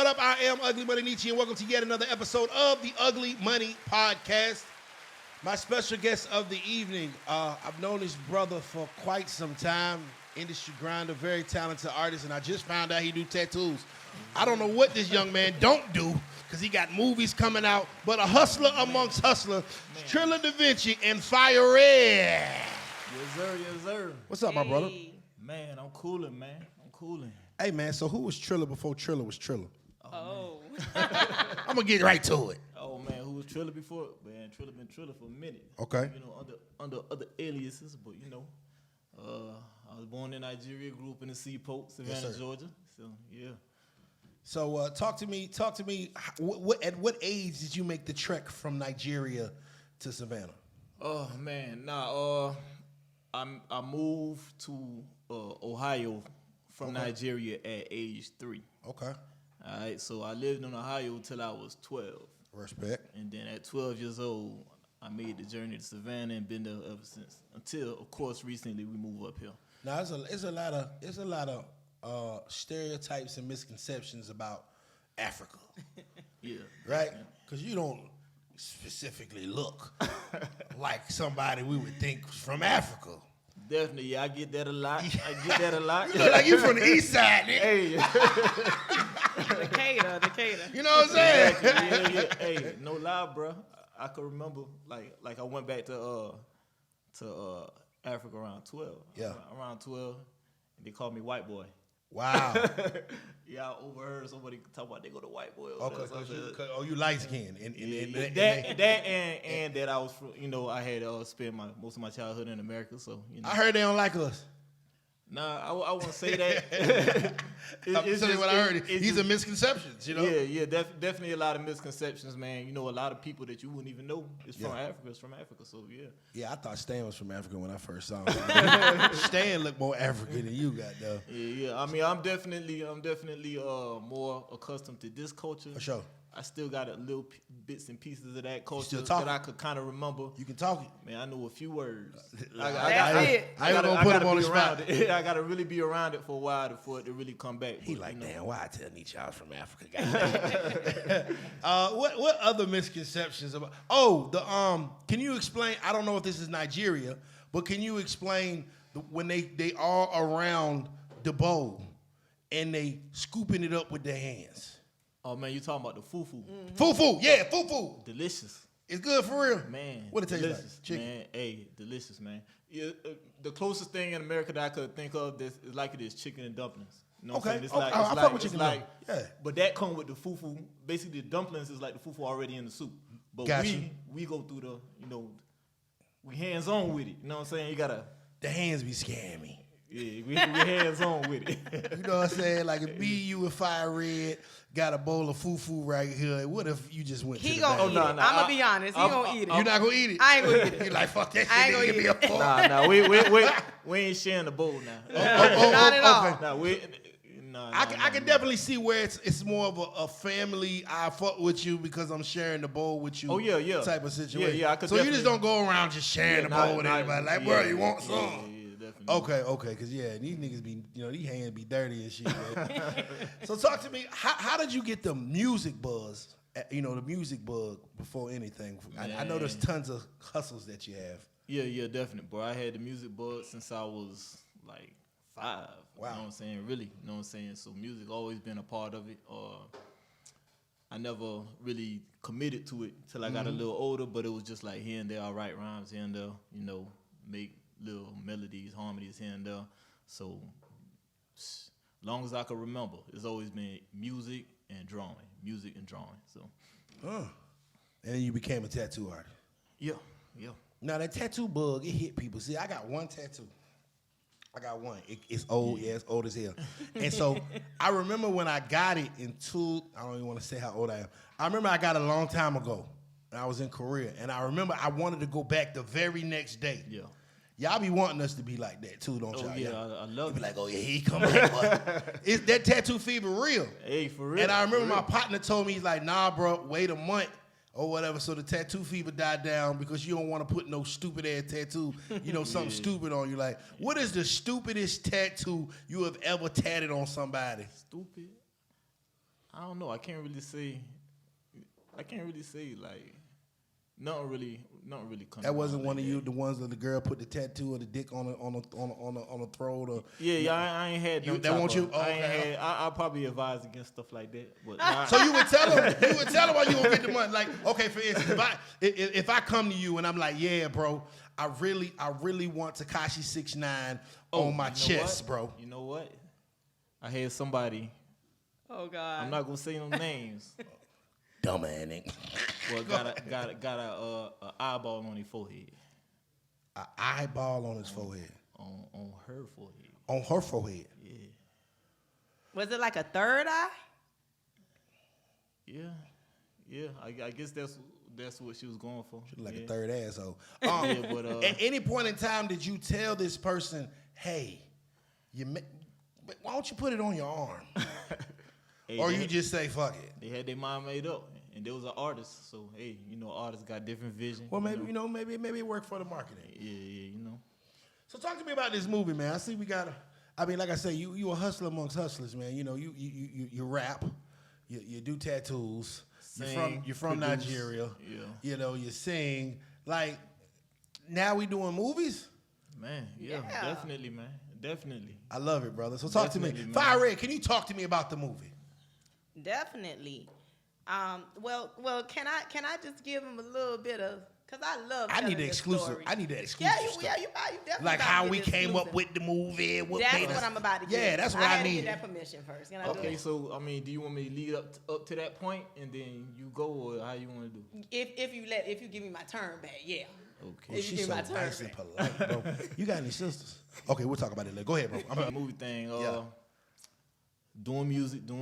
what up? I am Ugly Money Nietzsche, and welcome to yet another episode of the Ugly Money Podcast. My special guest of the evening, I've known this brother for quite some time. Industry grinder, very talented artist, and I just found out he do tattoos. I don't know what this young man don't do, because he got movies coming out, but a hustler amongst hustlers, Trilla Davinci Fiar. Yes, sir, yes, sir. What's up, my brother? Man, I'm cooling, man. I'm cooling. Hey, man, so who was Trilla before Trilla was Trilla? Oh. I'm going to get right to it. Oh, man, who was Trilla before? Man, Trilla been Trilla for a minute. Okay. You know, under other aliases, but, you know, I was born in Nigeria, grew up in the Seaport, Savannah, Georgia. So, yeah. So talk to me. At what age did you make the trek from Nigeria to Savannah? Oh, man, I moved to Ohio from Nigeria at age 3. Okay. All right, so I lived in Ohio till I was 12. Respect. And then at 12 years old, I made the journey to Savannah and been there ever since. Until, of course, recently we moved up here. Now, there's a lot of stereotypes and misconceptions about Africa. Yeah. Right? Because you don't specifically look like somebody we would think was from Africa. Definitely, yeah, I get that a lot. You look like you from the east side, nigga. Hey. Decatur. You know what I'm saying? Yeah. Hey, no lie, bro. I could remember, like I went back to Africa around 12. Yeah. Around 12, and they called me white boy. Wow. Yeah, I overheard somebody talk about they go to white boy. Okay, you light skinned. And that I was from, you know, I had spent most of my childhood in America, so, you know. I heard they don't like us. Nah, I wouldn't say that. It's just what I heard. These are misconceptions, you know? Yeah, definitely a lot of misconceptions, man. You know, a lot of people that you wouldn't even know is from Africa. It's from Africa, so yeah. Yeah, I thought Stan was from Africa when I first saw him. Stan looked more African than you got, though. Yeah. I mean, I'm definitely more accustomed to this culture. For sure. I still got a little bits and pieces of that culture still talking? that I could kind of remember. You can talk it. Man, I know a few words. I ain't gonna put him on the spot. I gotta really be around it for a while for it to really come back. He like, damn, why I tell Nietzsche I was from Africa? What other misconceptions about? Can you explain? I don't know if this is Nigeria, but can you explain when they are around the bowl and they scooping it up with their hands? Oh, man, you talking about the fufu. Mm-hmm. Fufu, yeah, fufu. Delicious. It's good for real? Man. What it taste like? Chicken. Man, hey, delicious, man. Yeah, the closest thing in America that I could think of is like it is chicken and dumplings. You know what I'm saying? It's like, I fuck with chicken. Yeah. But that come with the fufu. Basically, the dumplings is like the fufu already in the soup. But we go through the, you know, we hands-on with it. You know what I'm saying? You got to. The hands be scaring me. Yeah, we hands-on with it. You know what I'm saying? Like if me, you, and Fire Red got a bowl of fufu right here, what if you just went to the back? He gonna eat it. I'm gonna be honest. He gonna eat it. You're not gonna eat it? I ain't gonna eat it. You like, fuck that shit, give me a fork. Nah, we ain't sharing the bowl now. Not at all. Okay. I can definitely see where it's more of a family. I fuck with you because I'm sharing the bowl with you. Oh yeah. Type of situation. Yeah. I could so you just don't go around just sharing the bowl with anybody. Like, bro, you want some? Yeah, definitely. Okay, because these niggas be, these hands be dirty and shit. So talk to me. How did you get the music buzz? The music bug before anything. I know there's tons of hustles that you have. Yeah, definitely, bro. I had the music bug since I was like 5. Wow. You know what I'm saying? Really, you know what I'm saying? So music always been a part of it. I never really committed to it till I got a little older, but it was just like here and there, I write rhymes here and there, make little melodies, harmonies here and there. So long as I can remember, it's always been music and drawing. So. And then you became a tattoo artist. Yeah. Now that tattoo bug, it hit people. See, I got one tattoo. It's old. Yeah, it's old as hell. And so I remember when I got it I don't even want to say how old I am. I remember I got it a long time ago. And I was in Korea. And I remember I wanted to go back the very next day. Yeah. Y'all be wanting us to be like that too, don't y'all? Yeah, I love it. Be like, oh yeah, he come back, but is that tattoo fever real? Hey, for real. And I remember my partner told me, he's like, nah, bro, wait a month or whatever, so the tattoo fever died down because you don't want to put no stupid ass tattoo, something stupid on you. Like, what is the stupidest tattoo you have ever tatted on somebody? Stupid. I don't know. I can't really say like nothing really comes. That wasn't one of you, the ones that the girl put the tattoo of the dick on the throat. Or I ain't had no. That won't you? I ain't had. I probably advise against stuff like that. But so you would tell him why you gonna get the money. Like, okay, for instance, if I come to you and I'm like, yeah, bro, I really want Tekashi 6ix9ine on my chest, bro. You know what? I had somebody. Oh God. I'm not gonna say no names. Dumb nigga. Well, got a eyeball on his forehead. An eyeball on his forehead. On her forehead. On her forehead. Yeah. Was it like a third eye? Yeah. I guess that's what she was going for. She looked like a third asshole. But at any point in time, did you tell this person, hey, why don't you put it on your arm? Hey, or you just say, fuck it. They had their mind made up. And there was an artist, so hey, artists got different vision. Well, maybe maybe it worked for the marketing. Yeah. So talk to me about this movie, man. I see we got like I say, you a hustler amongst hustlers, man. You rap, you do tattoos. You're from produce, Nigeria. Yeah. You sing. Like, now we doing movies? Man, yeah. Definitely, man. Definitely. I love it, brother. So talk to me. Man. Fire Red, can you talk to me about the movie? Definitely. Well, can I just give him a little bit of, cause I love. I need the exclusive. Story. I need that exclusive. Yeah, you definitely. Like how we came up with the movie. That's what I'm about to get. Yeah, that's what I need. Get that permission first. Okay, so I mean, do you want me to lead up to that point and then you go, or how you want to do? If you give me my turn back, yeah. Okay. She's so nice and polite, bro. You got any sisters? Okay, we'll talk about it later. Go ahead, bro. Movie thing. Doing music, you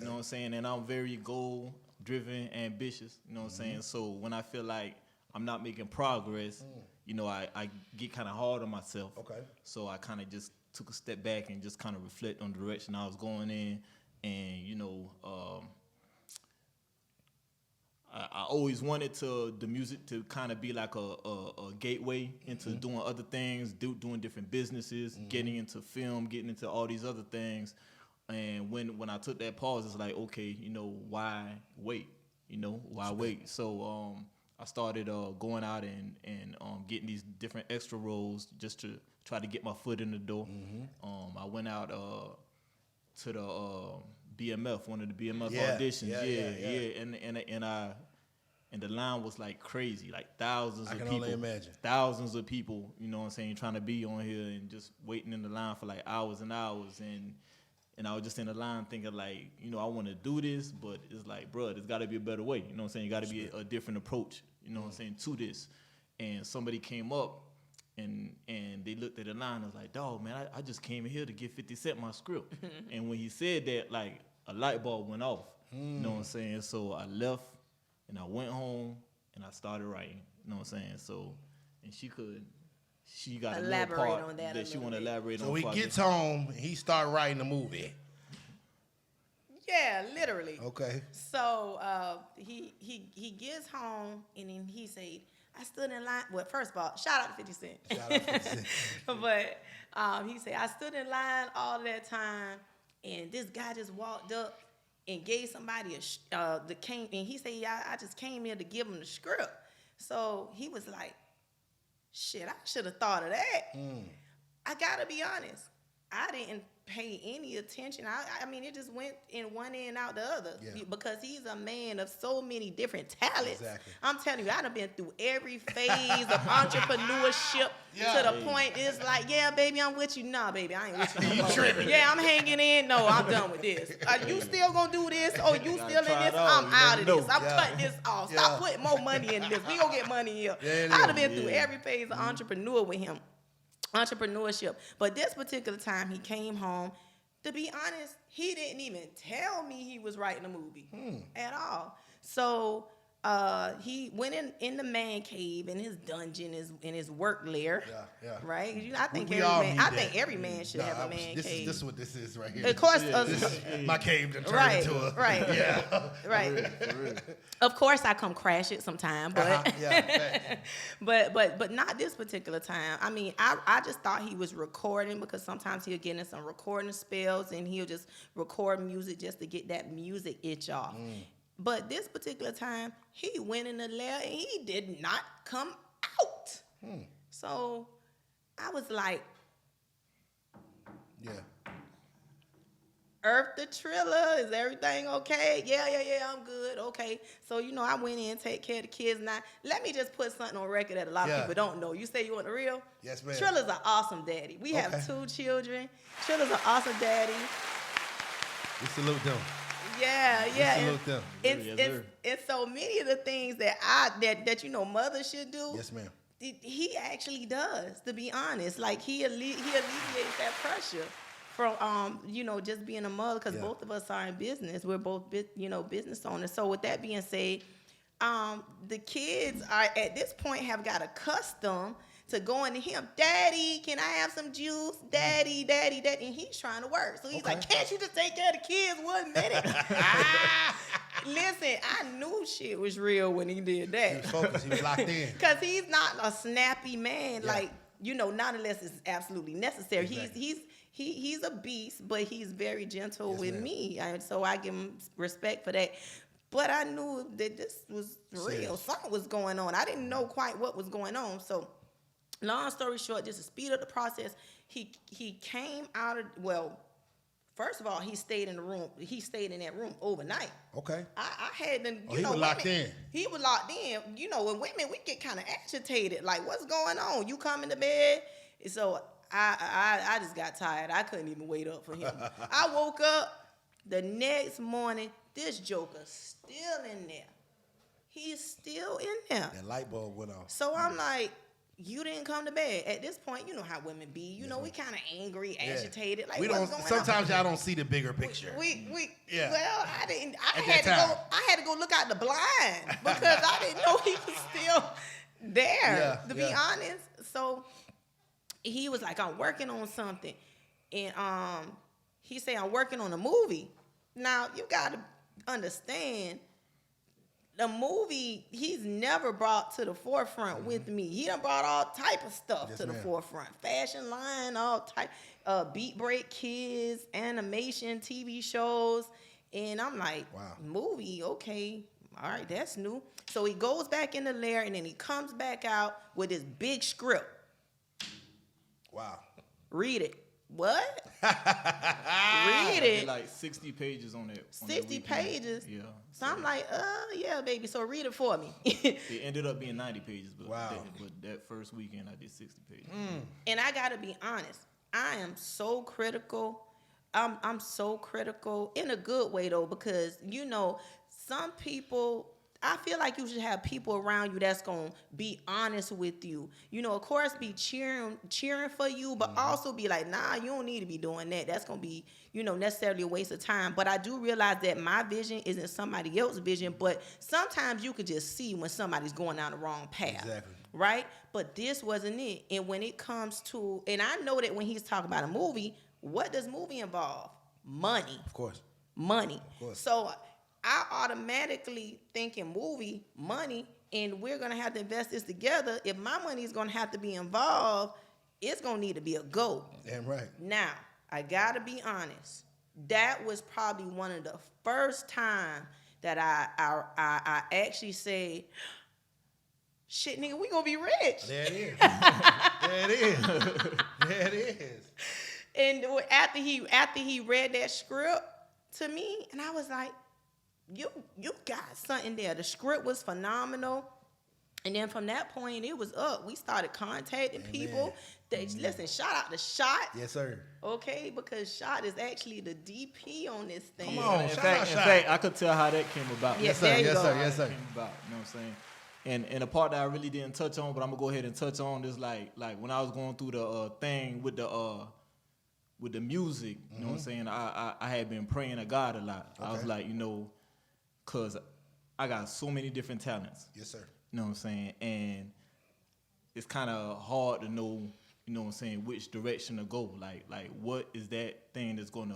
know what I'm saying? And I'm very goal-driven, ambitious, you know what I'm saying? So when I feel like I'm not making progress, I get kind of hard on myself. Okay. So I kind of just took a step back and just kind of reflect on the direction I was going in. And, I always wanted the music to kind of be like a gateway into doing other things, doing different businesses, getting into film, getting into all these other things. And when I took that pause, it's like, okay, why wait? Why wait? So I started going out and getting these different extra roles just to try to get my foot in the door. I went out to the BMF, one of the BMF auditions. Yeah. And the line was like crazy, like thousands of people. I can only imagine. Thousands of people, you know what I'm saying, trying to be on here and just waiting in the line for like hours and hours. And I was just in the line thinking like, I want to do this, but it's like, bro, there's got to be a better way. You know what I'm saying? Got to be a different approach, you know what I'm saying, to this. And somebody came up and they looked at the line and was like, dog, man, I just came in here to give 50 Cent my script. And when he said that, like, a light bulb went off. You know what I'm saying? So I left and I went home and I started writing. You know what I'm saying? So, and she got elaborate a little part on that she want to elaborate on. So he gets home, he start writing the movie. Yeah, literally. Okay. So he gets home and then he said, I stood in line. Well, first of all, shout out to 50 Cent. Shout out to 50 Cent. But he said, I stood in line all of that time and this guy just walked up and gave somebody and he said, I just came here to give him the script. So he was like, shit, I should have thought of that. I gotta be honest. I didn't pay any attention. I mean, it just went in one ear and out the other because he's a man of so many different talents. Exactly. I'm telling you, I done been through every phase of entrepreneurship to the point it's like, yeah, baby, I'm with you. Nah, baby, I ain't with you no more. Tripping. Yeah, I'm hanging in. No, I'm done with this. Are you still gonna do this? Oh, you still in this? I'm out of this. I'm cutting this off. Stop putting more money in this. We gonna get money here. I done been through every phase of entrepreneur with him. Entrepreneurship. But this particular time he came home, to be honest, he didn't even tell me he was writing a movie at all. So he went in the man cave, in his dungeon, in his work lair. Yeah. Right? I think every man should have a man cave. This is what this is right here. Of course, my cave to turn into a right. Yeah. Right. For real. Of course, I come crash it sometime, but Yeah. but not this particular time. I mean, I just thought he was recording because sometimes he'll get in some recording spells and he'll just record music just to get that music itch off. But this particular time, he went in the lair and he did not come out. So I was like, Yeah. Earth the Trilla, is everything okay? Yeah, I'm good. Okay. So, I went in, take care of the kids. Now, let me just put something on record that a lot of people don't know. You say you want the real? Yes, ma'am. Trilla's an awesome daddy. We have 2 children. Trilla's an awesome daddy. We salute them. Yeah. We salute them. And so many of the things that mothers should do. Yes, ma'am. He actually does, to be honest. Like, he alleviates that pressure from, just being a mother, because both of us are in business. We're both, business owners. So with that being said, the kids are, at this point, have got accustomed to going to him. Daddy, can I have some juice? Daddy. And he's trying to work. So he's like, can't you just take care of the kids 1 minute? Listen, I knew shit was real when he did that. He was focused. He was locked in. Because he's not a snappy man, not unless it's absolutely necessary. Exactly. He's a beast, but he's very gentle with me. And so I give him respect for that. But I knew that this was real. Serious. Something was going on. I didn't know quite what was going on. So long story short, just to speed up the process, he came out of, first of all, he stayed in the room. He stayed in that room overnight. Okay. I had them. He was locked in. He was locked in. When women, we get kind of agitated. Like, what's going on? You coming to bed? So I just got tired. I couldn't even wait up for him. I woke up the next morning. This joker still in there. He's still in there. That light bulb went off. So I'm like, you didn't come to bed. At this point, you know how women be. We kind of angry, agitated. Like, we what's don't. going Sometimes on? y'all don't see the bigger picture. Well, I didn't. I At that had to go look out the blind because I didn't know he was still there. To be honest, so he was like, "I'm working on something," and he said, "I'm working on a movie." Now you gotta understand. The movie he's never brought to the forefront with me. He done brought all type of stuff to the forefront. Fashion line, all type, Beat Break Kids, animation, TV shows. And I'm like, wow, movie, okay. All right, that's new. So he goes back in the lair and then he comes back out with this big script. Wow. Read it. What? Read it. Like 60 pages on that. 60 pages? Yeah. So I'm like, yeah, baby. So read it for me. It ended up being 90 pages, but, wow. but that first weekend I did 60 pages. And I got to be honest. I am so critical. I'm so critical in a good way, though, because, some people, I feel like you should have people around you that's going to be honest with you. Of course, be cheering for you, but also be like, nah, you don't need to be doing that. That's going to be, necessarily a waste of time. But I do realize that my vision isn't somebody else's vision, but sometimes you could just see when somebody's going down the wrong path. Exactly. Right? But this wasn't it. And when it comes to, and I know that when he's talking about a movie, what does movie involve? Money. Of course. Money. Of course. So I automatically thinking movie, money, and we're going to have to invest this together. If my money is going to have to be involved, it's going to need to be a go. Damn right. Now, I got to be honest. That was probably one of the first time that I actually say, shit, nigga, we going to be rich. There it is. There it is. There it is. And after he read that script to me, and I was like, You got something there. The script was phenomenal. And then from that point, it was up. We started contacting people. Listen, shout out to Shot. Yes, sir. Okay, because Shot is actually the DP on this thing. Come on, in fact, I could tell how that came about. Yes, sir. Yes, sir. Yes, sir. Came about, you know what I'm saying? And a part that I really didn't touch on, but I'm gonna go ahead and touch on is like when I was going through the thing with the music. You know what I'm saying? I had been praying to God a lot. Okay. I was like, because I got so many different talents. Yes, sir. You know what I'm saying? And it's kind of hard to know, you know what I'm saying, which direction to go. Like what is that thing that's gonna,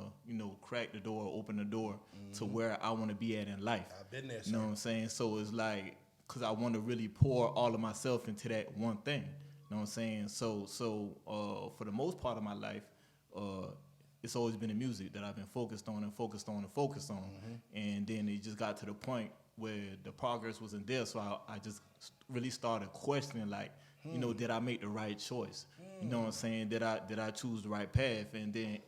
crack the door, open the door to where I want to be at in life. I've been there, sir. You know what I'm saying? So it's like, cause I want to really pour all of myself into that one thing. You know what I'm saying? So for the most part of my life, it's always been the music that I've been focused on. And then it just got to the point where the progress wasn't there. So I just really started questioning, like, did I make the right choice? You know what I'm saying? Did I choose the right path? And then,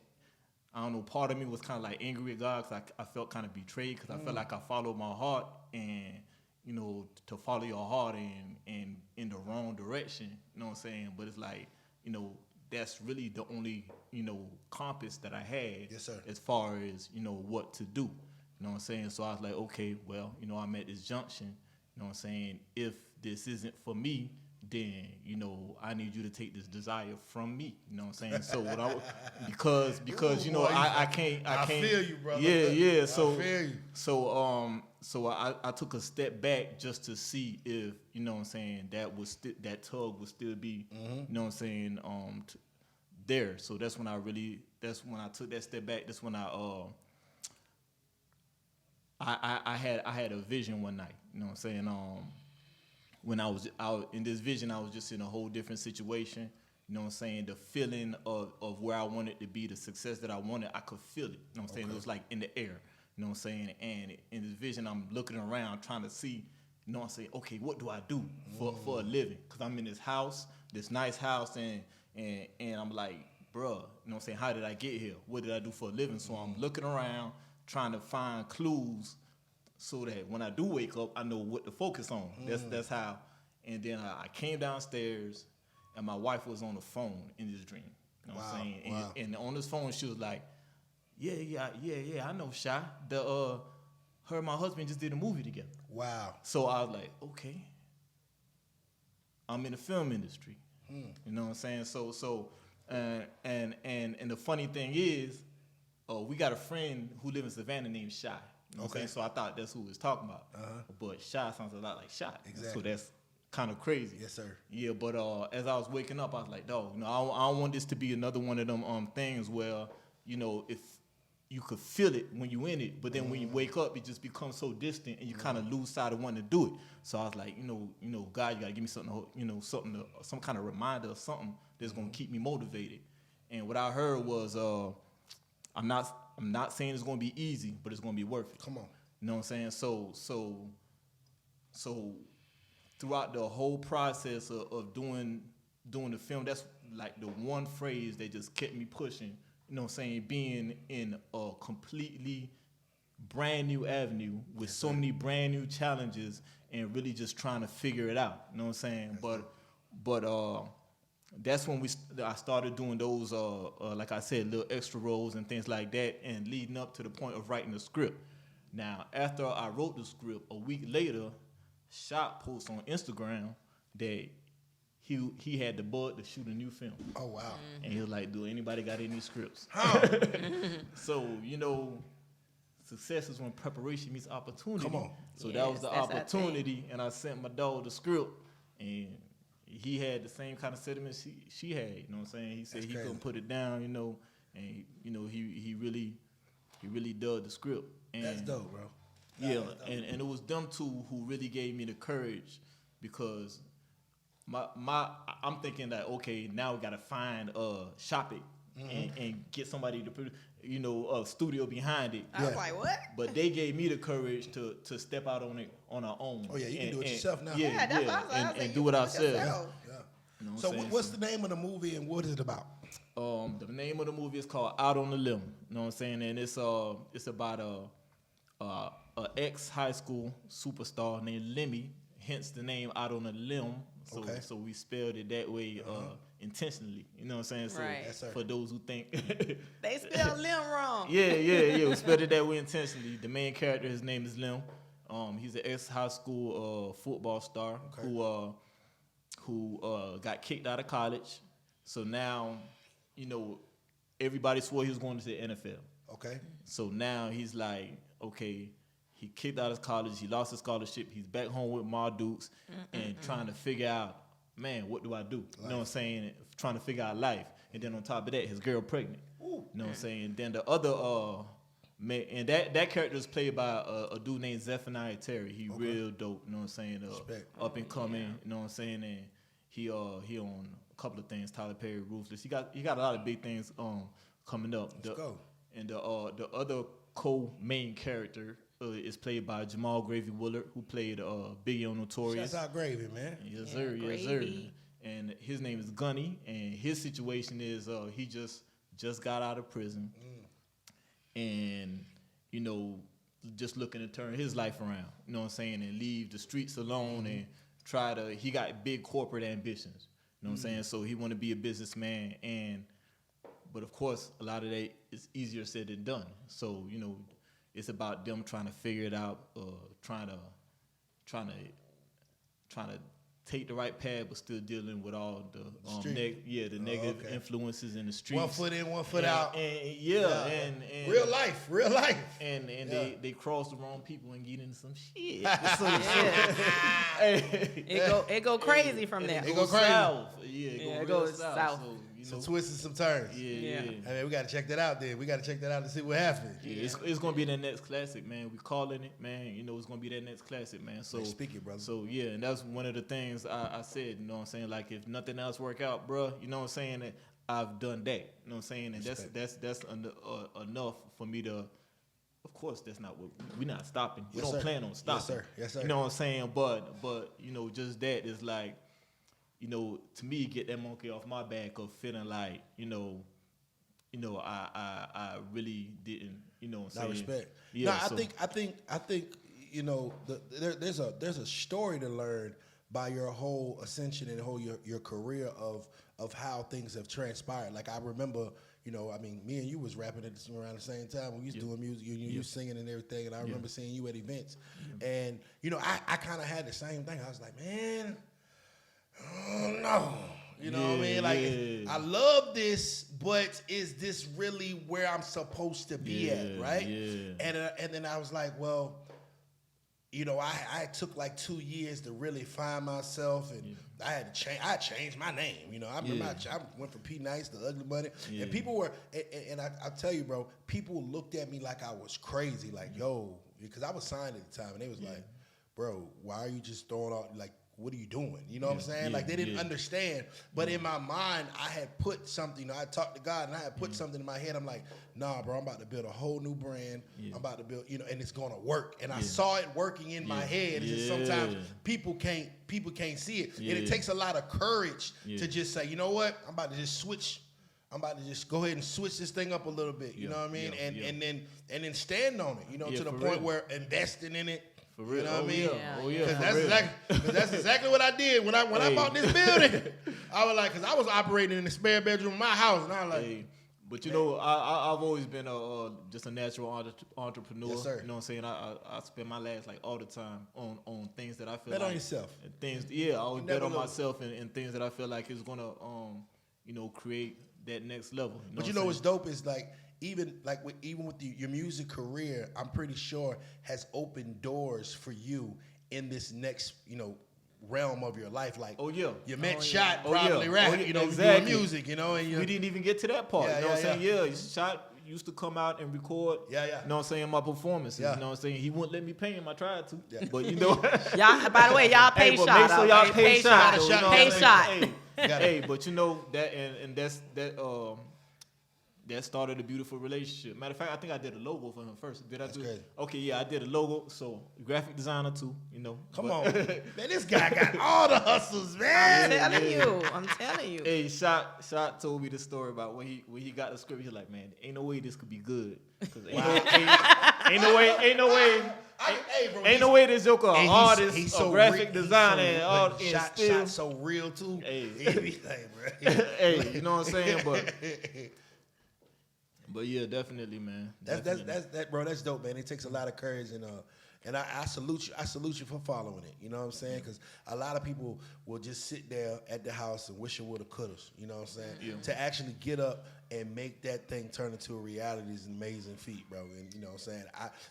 I don't know, part of me was kind of like angry at God because I felt kind of betrayed because I felt like I followed my heart and, to follow your heart and in the wrong direction, you know what I'm saying? But it's like, that's really the only, compass that I had. Yes, sir. As far as, what to do. You know what I'm saying? So I was like, okay, well, I'm at this junction. You know what I'm saying? If this isn't for me, then, I need you to take this desire from me. You know what I'm saying? So what because Ooh, boy, I can't. I feel you, brother. Yeah. So I feel you. So I took a step back just to see if, you know what I'm saying, that tug would still be, you know what I'm saying, there. So that's when I took that step back. That's when I had a vision one night. You know what I'm saying? When I was out in this vision, I was just in a whole different situation. You know what I'm saying? The feeling of where I wanted to be, the success that I wanted, I could feel it. You know what I'm saying? It was like in the air. You know what I'm saying? And in this vision, I'm looking around trying to see, you know what I'm saying? Okay, what do I do for a living? Because I'm in this house, this nice house, and I'm like, bruh, you know what I'm saying? How did I get here? What did I do for a living? So I'm looking around trying to find clues so that when I do wake up, I know what to focus on. That's how. And then I came downstairs, and my wife was on the phone in this dream. You know what I'm saying? Wow. And on this phone, she was like, yeah, I know, Shy. Her and my husband just did a movie together. Wow. So I was like, okay, I'm in the film industry. You know what I'm saying? So and the funny thing is, we got a friend who lives in Savannah named Shy. You know what I'm saying? So I thought that's who we was talking about. But Shy sounds a lot like Shy. Exactly. So that's kind of crazy. Yes, sir. Yeah, but as I was waking up, I was like, dog, I don't want this to be another one of them things where, if you could feel it when you in it, but then when you wake up, it just becomes so distant, and you kind of lose sight of wanting to do it. So I was like, God, you gotta give me something, some kind of reminder of something that's gonna keep me motivated. And what I heard was, I'm not saying it's gonna be easy, but it's gonna be worth it. Come on. You know what I'm saying? So throughout the whole process of doing the film, that's like the one phrase that just kept me pushing. You know what I'm saying? Being in a completely brand new avenue with so many brand new challenges and really just trying to figure it out. You know what I'm saying? But that's when I started doing those, like I said, little extra roles and things like that, and leading up to the point of writing the script. Now, after I wrote the script, a week later, Shot posts on Instagram that he had the bug to shoot a new film. Oh, wow. And he was like, do anybody got any scripts? So, success is when preparation meets opportunity. Come on. So that was the opportunity, and I sent my dog the script, and he had the same kind of sentiments she had. You know what I'm saying? He said he couldn't put it down, and he really dug the script. And that's dope, bro. Yeah, and it was them two who really gave me the courage, because I'm thinking that, okay, now we gotta find shop it and get somebody to put a studio behind it. I was like, what? But they gave me the courage to step out on it on our own. Oh yeah, you can do it yourself now. Yeah, that's what I was like, and do it ourselves. Yeah. You know So what's the name of the movie and what is it about? The name of the movie is called Out on the Limb. You know what I'm saying? And it's about a ex-high school superstar named Lemmy, hence the name Out on the Limb. So we spelled it that way intentionally. You know what I'm saying? So right. Yes, for those who think they spelled Lim wrong. Yeah. We spelled it that way intentionally. The main character, his name is Lim. He's an ex-high school football star who got kicked out of college. So now, everybody swore he was going to the NFL. Okay. So now he's like, okay, He kicked out of college. He lost his scholarship. He's back home with Ma Dukes and trying to figure out, man, what do I do? You know what I'm saying? Trying to figure out life. And then on top of that, his girl pregnant. You know what I'm saying? Then the other man, and that character is played by a dude named Zephaniah Terry. He real dope. You know what I'm saying? Up and coming. You know what I'm saying? And he on a couple of things. Tyler Perry, Ruthless. He got a lot of big things coming up. Let's go. And the other co-main character is played by Jamal Gravy Willard, who played Biggie on Notorious. Shouts out Gravy, man. Yes, sir. Yes, sir. And his name is Gunny, and his situation is he just got out of prison, and you know, just looking to turn his life around. You know what I'm saying, and leave the streets alone and try to. He got big corporate ambitions. You know what I'm saying, so he want to be a businessman, but of course, a lot of that is easier said than done. So you know. It's about them trying to figure it out, trying to take the right path, but still dealing with all the negative influences in the streets. 1 foot in, 1 foot out. And real life. And they cross the wrong people and get into some shit. It go crazy from there. It go crazy. South. It goes south. So, some twists and some turns. Yeah. I mean, we got to check that out then. We got to check that out to see what happens. Yeah, it's going to be that next classic, man. We calling it, man. You know, it's going to be that next classic, man. So speak it, brother. So, yeah, and that's one of the things I said, you know what I'm saying? Like, if nothing else work out, bro, you know what I'm saying? That I've done that. You know what I'm saying? And that's enough for me to, of course, that's not what, we're not stopping. We don't plan on stopping. Yes, sir. You know what I'm saying? But you know, just that is like, you know, to me, get that monkey off my back of feeling like, you know, I really didn't, you know what I'm saying? Not respect. Yeah. No, I think, you know, there's a story to learn by your whole ascension and your career of how things have transpired. Like I remember, you know, I mean, me and you was rapping around the same time when we was doing music. You was singing and everything, and I remember seeing you at events. And you know, I kind of had the same thing. I was like, man. Oh, no. You know what I mean? Like, I love this, but is this really where I'm supposed to be at, right? Yeah. And then I was like, well, you know, I took like 2 years to really find myself, and I had to change. I changed my name. You know, I remember I went from P Nice to Ugly Money, and people were, and I tell you, bro, people looked at me like I was crazy, like, yo, because I was signed at the time, and they was like, bro, why are you just throwing out, like, what are you doing? You know what I'm saying? Like, they didn't understand. But in my mind, I had put something, you know, I talked to God, and I had put something in my head. I'm like, nah, bro, I'm about to build a whole new brand. I'm about to build, you know, and it's going to work. And I saw it working in my head. It's just sometimes people can't see it. And it takes a lot of courage to just say, you know what? I'm about to just switch. I'm about to just go ahead and switch this thing up a little bit. You know what I mean? And then stand on it, you know, to the point where investing in it. For real. You know what I mean? Because that's exactly what I did when I bought this building. I was like, because I was operating in the spare bedroom of my house, and I was like, but you know, I've always been just a natural entrepreneur. Yes, sir. You know what I'm saying? I spend my life like all the time on things that I feel bet like on yourself. Things, I always bet on myself and things that I feel like is gonna you know, create that next level. But you know what's dope is like. Even with your music career, I'm pretty sure has opened doors for you in this next, you know, realm of your life. Like, you met Shot probably rap, you know, doing music, you know, and we didn't even get to that part. You know what I'm saying? Shot used to come out and record. You know what I'm saying? My performances. You know what I'm saying? He wouldn't let me pay him. I tried to, but you know. Y'all, by the way, y'all pay Shot. Make sure y'all pay Shot. Pay Shot. Hey, but you know that, and that's that. That started a beautiful relationship. Matter of fact, I think I did a logo for him first. Did I do it? Okay, yeah, I did a logo. So graphic designer too, you know. Come on, man, this guy got all the hustles, man. I'm telling you. Hey, Shot told me the story about when he got the script. He was like, man, ain't no way this could be good. Ain't no way this joker an artist, he's a graphic designer, and all. Shot so real too. Hey, bro. Hey, you know what I'm saying, But yeah, definitely, man. Bro. That's dope, man. It takes a lot of courage, and I salute you. I salute you for following it. You know what I'm saying? Because a lot of people will just sit there at the house and wish it woulda, coulda. You know what I'm saying? Yeah. To actually get up and make that thing turn into a reality is an amazing feat, bro. And you know what I'm saying?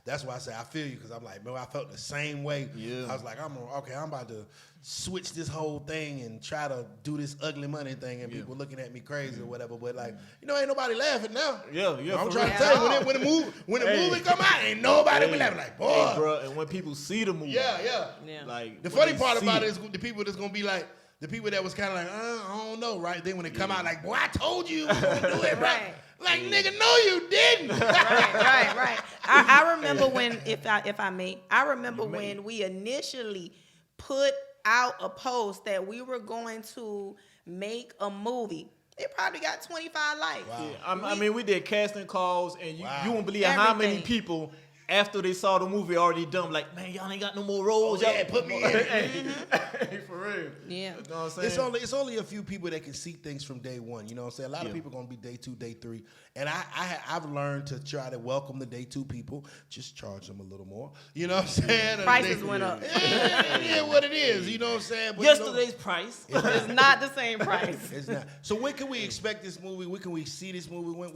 That's why I say I feel you, because I'm like, bro, I felt the same way. Yeah. I was like, I'm about to switch this whole thing and try to do this ugly money thing, and people looking at me crazy or whatever. But like, ain't nobody laughing now. Yeah. I'm trying to tell you, when the movie come out, ain't nobody be laughing like, boy. Hey, bro, and when people see the movie, yeah. Like the funny part about it is the people that's gonna be like, the people that was kind of like, I don't know, right? Then when it come out, like, boy, I told you was gonna do it, right? Like, nigga, no, you didn't. right. I remember when, if I may, when we initially put out a post that we were going to make a movie. It probably got 25 likes. Wow. Yeah, I mean, we did casting calls, and you won't believe how many people, after they saw the movie, already done like, man, y'all ain't got no more roles. Y'all put me in. Hey, for real. Yeah. You know what I'm saying? It's only a few people that can see things from day one. You know what I'm saying? A lot of people gonna be day 2, day 3, and I've learned to try to welcome the day 2 people. Just charge them a little more. You know what I'm saying? Prices went up. Yeah, what it is. You know what I'm saying? But Yesterday's price. It's not the same price. It's not. So when can we expect this movie? When can we see this movie?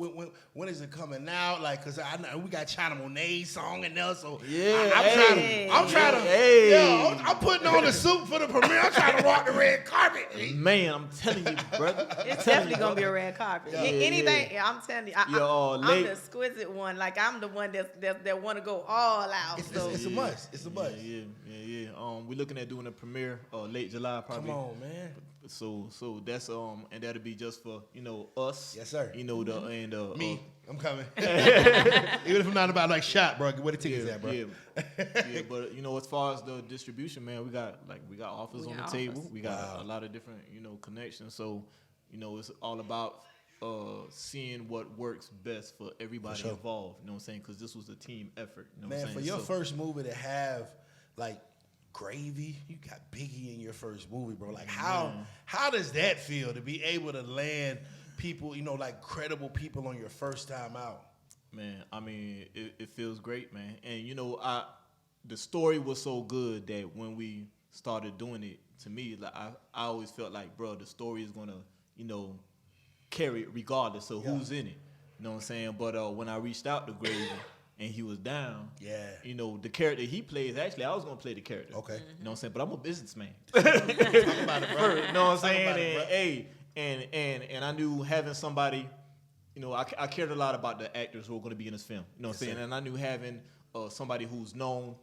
When is it coming out? Like, cause I know we got China Monet's song in there, so I'm trying to. I'm putting on the suit for the premiere. I'm trying to walk the red carpet. Man, I'm telling you, brother. It's definitely gonna be a red carpet. Anything, I'm telling you, I'm the exquisite one. Like, I'm the one that want to go all out. It's a must. It's a must. Yeah. We're looking at doing a premiere late July, probably. Come on, man. So that's and that'll be just for us. Yes, sir. Me. I'm coming. Even if I'm not about like shot, bro. Where the tickets at, bro? Yeah. But as far as the distribution, man, we got offers on the table. We got a lot of different connections. So it's all about seeing what works best for everybody involved. You know what I'm saying? Because this was a team effort. You know what I'm saying? For your first movie to have like gravy, you got Biggie in your first movie, bro. Like, how does that feel to be able to land people, like credible people on your first time out? Man, I mean, it feels great, man. And the story was so good that when we started doing it, to me, like I always felt like, bro, the story is gonna, carry it regardless of who's in it. You know what I'm saying? But when I reached out to Gravy and he was down, the character he plays, actually, I was gonna play the character. Okay. You know what I'm saying? But I'm a businessman. Talk about it, bro. You know what I'm saying? And I knew having somebody, I cared a lot about the actors who were going to be in this film. You know what I'm saying? And I knew having somebody who's known,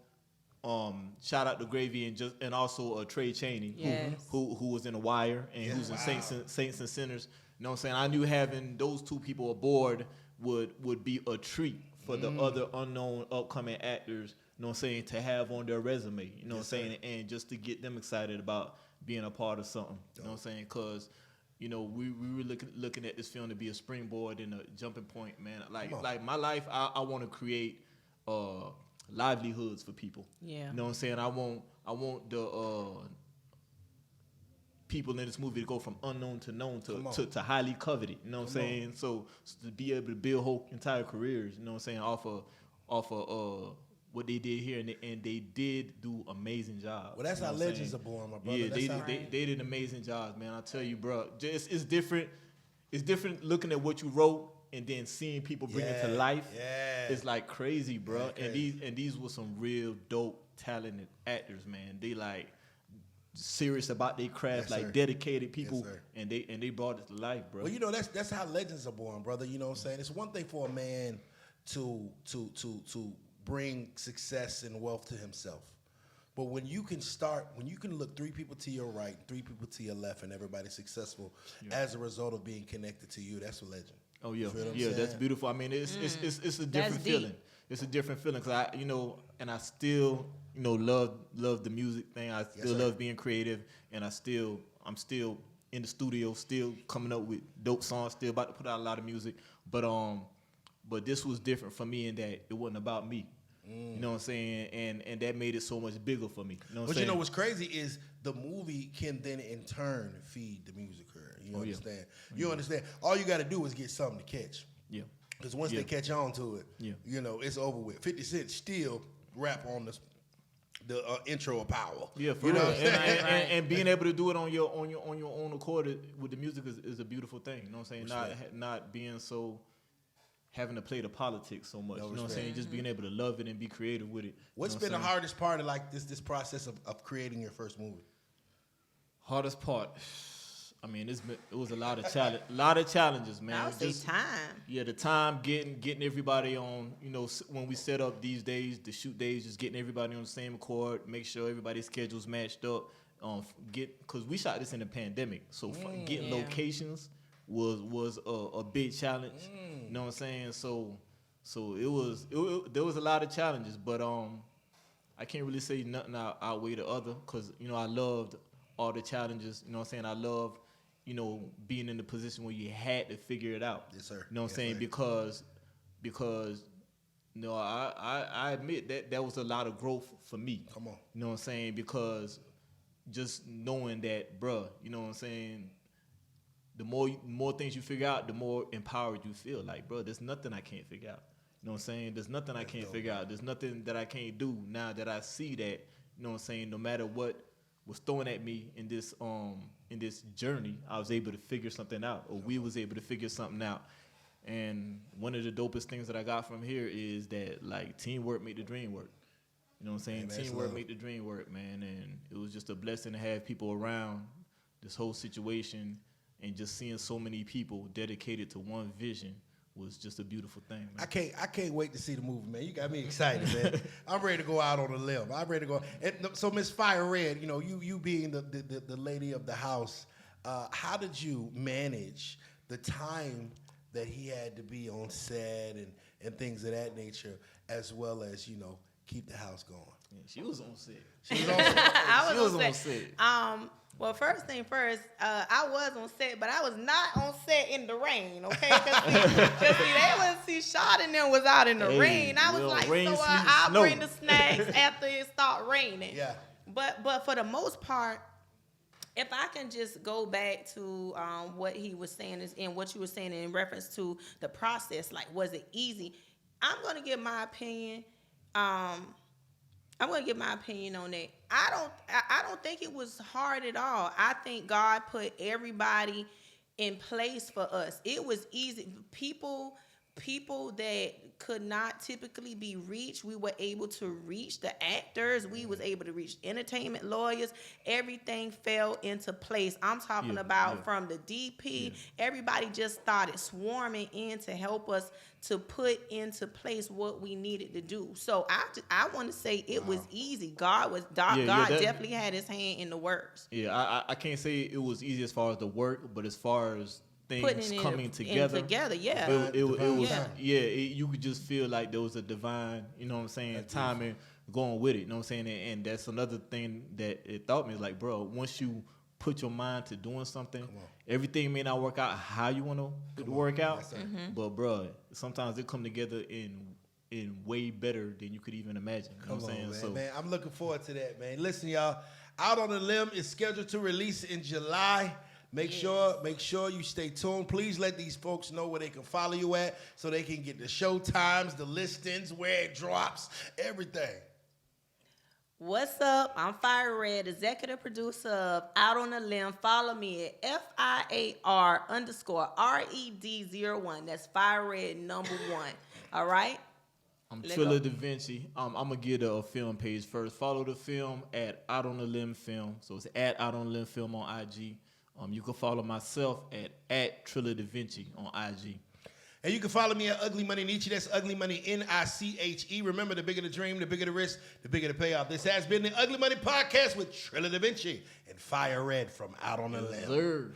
shout out to Gravy and also Trey Chaney, who was in The Wire and who's in Saints and Sinners. You know what I'm saying? I knew having those two people aboard would be a treat for the other unknown upcoming actors, you know what I'm saying, to have on their resume. You know what I'm saying? And just to get them excited about being a part of something. You know what I'm saying? Because we were looking at this film to be a springboard and a jumping point, man. Like my life, I want to create livelihoods for people. Yeah. You know what I'm saying? I want the people in this movie to go from unknown to known to highly coveted. You know what I'm saying? So to be able to build whole entire careers, you know what I'm saying, off of what they did here, and they did do amazing jobs. Well, that's how legends are born, my brother. Yeah, they did amazing jobs, man. I tell you, bro, it's different. It's different looking at what you wrote and then seeing people bring it to life. Yeah, it's like crazy, bro. And these were some real dope, talented actors, man. They like serious about their craft, dedicated people, and they brought it to life, bro. Well, that's how legends are born, brother. You know what I'm saying? It's one thing for a man to bring success and wealth to himself. But when you can look 3 people to your right, 3 people to your left, and everybody's successful as a result of being connected to you, that's a legend. Oh yeah, that's beautiful. I mean, it's a different feeling. It's a different feeling because I still love the music thing. I still love being creative, and I'm still in the studio, still coming up with dope songs. Still about to put out a lot of music, but this was different for me in that it wasn't about me. You know what I'm saying? And that made it so much bigger for me. You know what I'm saying? You know what's crazy is the movie can then in turn feed the music career. You understand? You understand? All you got to do is get something to catch. Yeah. Because once they catch on to it, it's over with. 50 Cent still rap on the intro of Power. Yeah, for you know real. what I'm saying? And being able to do it on your own accord with the music is a beautiful thing. You know what I'm saying? Not being so having to play the politics so much. You know what I'm saying? Just being able to love it and be creative with it. What's been the hardest part of like this process of creating your first movie? Hardest part. I mean, it was a lot of challenges, man. I would say time. Yeah, the time getting everybody on. You know, when we set up these days, the shoot days, just getting everybody on the same accord, make sure everybody's schedules matched up. Because we shot this in the pandemic, so getting locations was a big challenge. You know what I'm saying? So there was a lot of challenges, but I can't really say nothing outweigh the other, because you know I loved all the challenges. You know what I'm saying? I love, you know, being in the position where you had to figure it out. Yes, sir. You know what I'm saying? Because you know, I admit that was a lot of growth for me. Come on. You know what I'm saying? Because just knowing that, bruh, you know what I'm saying, the more things you figure out, the more empowered you feel. Like, bro, there's nothing I can't figure out. You know what I'm saying? There's nothing I can't figure out. There's nothing that I can't do now that I see that, you know what I'm saying, no matter what was thrown at me in this journey, I was able to figure something out, or we was able to figure something out. And one of the dopest things that I got from here is that, like, teamwork make the dream work. You know what I'm saying? Teamwork make the dream work, man. And it was just a blessing to have people around this whole situation, and just seeing so many people dedicated to one vision was just a beautiful thing, man. I can't wait to see the movie, man. You got me excited, man. I'm ready to go out on a limb. I'm ready to go. And so, Miss Fire Red, you know, you being the lady of the house, how did you manage the time that he had to be on set and things of that nature, as well as, you know, keep the house going? Yeah, she was on set. She was on set. I was on set. Well, first thing first, I was on set, but I was not on set in the rain, okay? Because Shad and them was out in the rain. I was like, rain, so I'll bring the snacks after it start raining. Yeah. But for the most part, if I can just go back to what he was saying and what you were saying in reference to the process, like, was it easy? I'm going to give my opinion. I'm going to give my opinion on that. I don't think it was hard at all. I think God put everybody in place for us. It was easy. People that could not typically be reached, we were able to reach the actors. We was able to reach entertainment lawyers. Everything fell into place. I'm talking about from the DP. Everybody just started swarming in to help us to put into place what we needed to do. So I want to say it was easy. God definitely had his hand in the works. Yeah, I can't say it was easy as far as the work, but as far as things coming together, yeah. It was, you could just feel like there was a divine, you know what I'm saying, timing going with it, you know what I'm saying, and that's another thing that it taught me, is like, bro, once you put your mind to doing something, everything may not work out how you want to work out, but bro, sometimes it come together in way better than you could even imagine. You know what I'm saying? Man, I'm looking forward to that, man. Listen, y'all, Out on a Limb is scheduled to release in July. Make sure you stay tuned. Please let these folks know where they can follow you at, so they can get the show times, the listings, where it drops, everything. What's up? I'm Fire Red, executive producer of Out on a Limb. Follow me at FIAR_RED01. That's Fire Red #1. All right? I'm Trilla Davinci. I'm going to get a film page first. Follow the film at Out on a Limb Film. So it's at Out on a Limb Film on IG. You can follow myself at Trilla Davinci on IG. And you can follow me at Ugly Money Nietzsche. That's Ugly Money NICHE. Remember, the bigger the dream, the bigger the risk, the bigger the payoff. This has been the Ugly Money Podcast with Trilla Davinci and Fire Red from Out on the Limb. Sir.